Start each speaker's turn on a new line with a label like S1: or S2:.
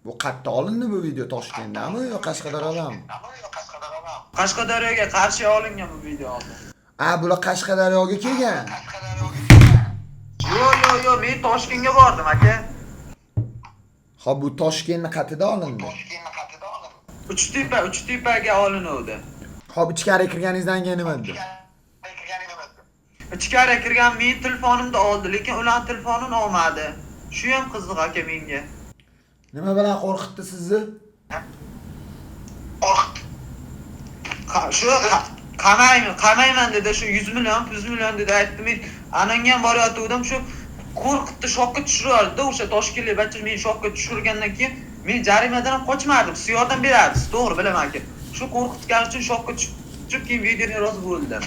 S1: Bu qayerda olindi bu video? Toshkentdami yo Qashqadaryodami?
S2: Qashqadaryoga qarshi olingan bu video oldi.
S1: Bular Qashqadaryoga kelgan.
S2: Yo, men Toshkentga bordim aka.
S1: Ha, bu Toshkentning qayerida olindi?
S2: Uchtepaga olinuvdi.
S1: Hop, ichkari kirganingizdan keyin nima dedi?
S2: Ichkari kirgan men telefonimda oldi, lekin ular telefonini olmadi. Shu ham qiziq aka menga.
S1: Nima bilan qo'rqitdi sizni?
S2: Qamayman dedi, shu 100 million dedi aytdi. Men anangan borayotgandim, shu qo'rqitdi, shokka tushirdi. O'sha toshkentlik bachcha meni shokka tushirgandan keyin men jarimadan ham qochmadim. Siz yordam berasiz, to'g'ri bilaman aka. Shu qo'rqitgani uchun shokka tushib keyin videoga rozi bo'ldim.